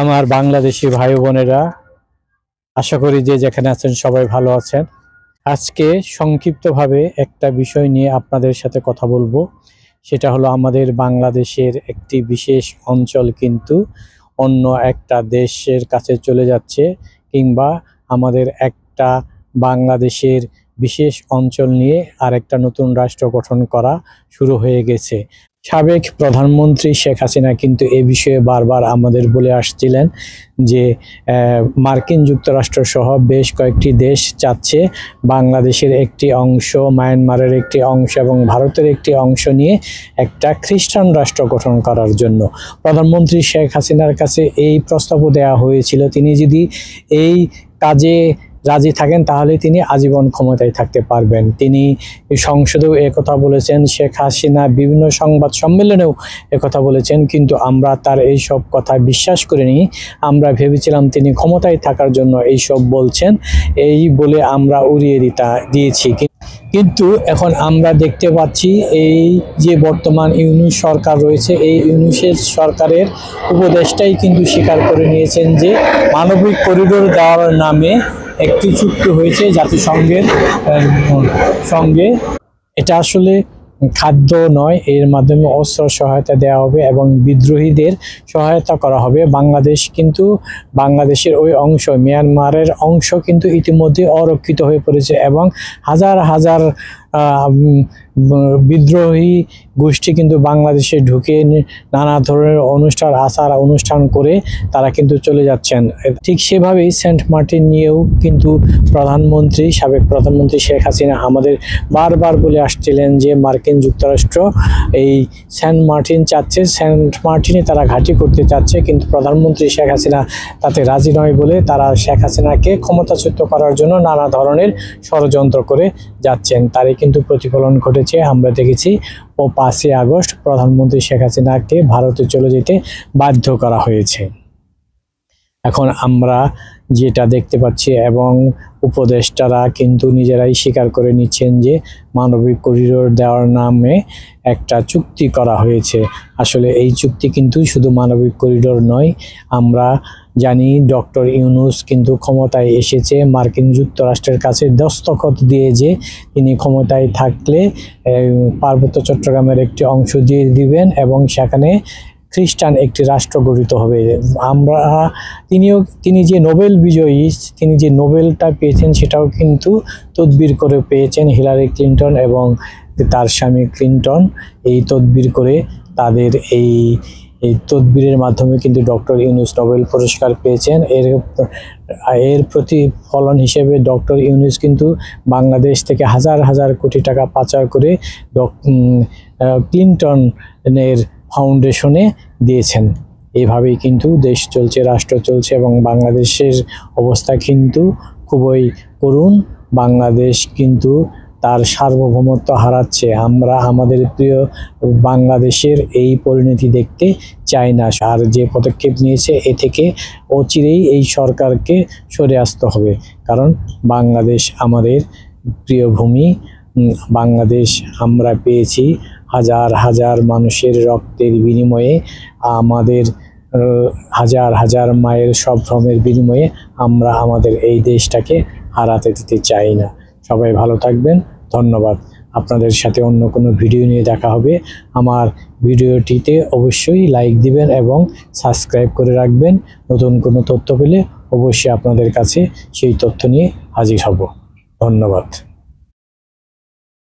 আমার বাংলাদেশি ভাই বোনেরা, আশা করি যে যেখানে আছেন সবাই ভালো আছেন। আজকে সংক্ষিপ্তভাবে একটা বিষয় নিয়ে আপনাদের সাথে কথা বলবো। সেটা হলো আমাদের বাংলাদেশের একটি বিশেষ অঞ্চল কিন্তু অন্য একটা দেশের কাছে চলে যাচ্ছে, কিংবা আমাদের একটা বাংলাদেশের বিশেষ অঞ্চল নিয়ে আরেকটা নতুন রাষ্ট্র গঠন করা শুরু হয়ে গেছে। সাবেক প্রধানমন্ত্রী শেখ হাসিনা কিন্তু এ বিষয়ে বারবার আমাদের বলে আসছিলেন যে মার্কিন যুক্তরাষ্ট্র সহ বেশ কয়েকটি দেশ চাচ্ছে বাংলাদেশের একটি অংশ, মায়ানমারের একটি অংশ এবং ভারতের একটি অংশ নিয়ে একটা খ্রিস্টান রাষ্ট্র গঠন করার জন্য। প্রধানমন্ত্রী শেখ হাসিনার কাছে এই প্রস্তাবও দেওয়া হয়েছিল, তিনি যদি এই কাজে রাজি থাকেন তাহলে তিনি আজীবন ক্ষমতায় থাকতে পারবেন। তিনি সংসদেও একথা বলেছেন, শেখ হাসিনা বিভিন্ন সংবাদ সম্মেলনেও একথা বলেছেন, কিন্তু আমরা তার এই সব কথা বিশ্বাস করিনি। আমরা ভেবেছিলাম তিনি ক্ষমতায় থাকার জন্য এই সব বলছেন, এই বলে আমরা উড়িয়ে দিয়েছি। কিন্তু এখন আমরা দেখতে পাচ্ছি এই যে বর্তমান ইউনূস সরকার রয়েছে, এই ইউনূসের সরকারের উপদেষ্টাই কিন্তু স্বীকার করে নিয়েছেন যে মানবিক করিডোর দেওয়ার নামে একটি চুক্তি হয়েছে জাতিসংঘের সঙ্গে। এটা আসলে খাদ্য নয়, এর মাধ্যমে অস্ত্র সহায়তা দেওয়া হবে এবং বিদ্রোহীদের সহায়তা করা হবে। বাংলাদেশের ওই অংশ, মিয়ানমারের অংশ কিন্তু ইতিমধ্যে অরক্ষিত হয়ে পড়েছে এবং হাজার হাজার বিদ্রোহী গোষ্ঠী কিন্তু বাংলাদেশে ঢুকে নানা ধরনের অনুষ্ঠান করে তারা কিন্তু চলে যাচ্ছেন। ঠিক সেভাবেই সেন্ট মার্টিন নিয়েও কিন্তু সাবেক প্রধানমন্ত্রী শেখ হাসিনা আমাদের বারবার বলে আসছিলেন যে মার্কিন যুক্তরাষ্ট্র এই সেন্ট মার্টিন চাচ্ছে, সেন্ট মার্টিনে তারা ঘাঁটি করতে চাচ্ছে, কিন্তু প্রধানমন্ত্রী শেখ হাসিনা তাতে রাজি নয় বলে তারা শেখ হাসিনাকে ক্ষমতাচ্যুত করার জন্য নানা ধরনের ষড়যন্ত্র করে যাচ্ছেন। তারই কিন্তু প্রতিফলন ঘটেছে। আমরা দেখেছি 5ই আগস্ট প্রধানমন্ত্রী শেখ হাসিনাকে ভারতে চলে যেতে বাধ্য করা হয়েছে। এখন আমরা যেটা দেখতে পাচ্ছি এবং উপদেষ্টারা কিন্তু নিজেরাই স্বীকার করে নিচ্ছেন যে মানবিক করিডোর দেওয়ার নামে একটা চুক্তি করা হয়েছে। আসলে এই চুক্তি কিন্তু শুধু মানবিক করিডোর নয়, আমরা জানি ডক্টর ইউনূস কিন্তু ক্ষমতায় এসেছে মার্কিন যুক্তরাষ্ট্রের কাছে দস্তখত দিয়ে যে তিনি ক্ষমতায় থাকলে পার্বত্য চট্টগ্রামের একটি অংশ দিয়ে দিবেন এবং সেখানে খ্রিস্টান একটি রাষ্ট্র গঠিত হবে। তিনি যে নোবেল বিজয়ী, তিনি যে নোবেলটা পেয়েছেন সেটাও কিন্তু তদবির করে পেয়েছেন হিলারি ক্লিন্টন এবং তার স্বামী ক্লিন্টন। এই তদবির করে তাদের এই তদবিরের মাধ্যমে কিন্তু ডক্টর ইউনূস নোবেল পুরস্কার পেয়েছেন। এর প্রতিফলন হিসেবে ডক্টর ইউনূস কিন্তু বাংলাদেশ থেকে হাজার হাজার কোটি টাকা পাচার করে ক্লিন্টনের ফাউন্ডেশনে দিয়েছেন। এভাবেই কিন্তু দেশ চলছে, রাষ্ট্র চলছে এবং বাংলাদেশের অবস্থা কিন্তু খুবই করুণ। বাংলাদেশ কিন্তু তার সার্বভৌমত্ব হারাচ্ছে। আমরা আমাদের প্রিয় বাংলাদেশের এই পরিণতি দেখতে চাই না। আর যে পদক্ষেপ নিয়েছে এ থেকে অচিরেই এই সরকারকে সরে আসতে হবে, কারণ বাংলাদেশ আমাদের প্রিয় ভূমি। বাংলাদেশ আমরা পেয়েছি হাজার হাজার মানুষের রক্তের বিনিময়ে, আমাদের হাজার হাজার মায়ের সম্ভ্রমের বিনিময়ে। আমরা আমাদের এই দেশটাকে হারাতে দিতে চাই না। সবাই ভালো থাকবেন, ধন্যবাদ। আপনাদের সাথে অন্য কোনো ভিডিও নিয়ে দেখা হবে। আমার ভিডিওটিতে অবশ্যই লাইক দিবেন এবং সাবস্ক্রাইব করে রাখবেন। নতুন কোনো তথ্য পেলে অবশ্যই আপনাদের কাছে সেই তথ্য নিয়ে হাজির হব। ধন্যবাদ।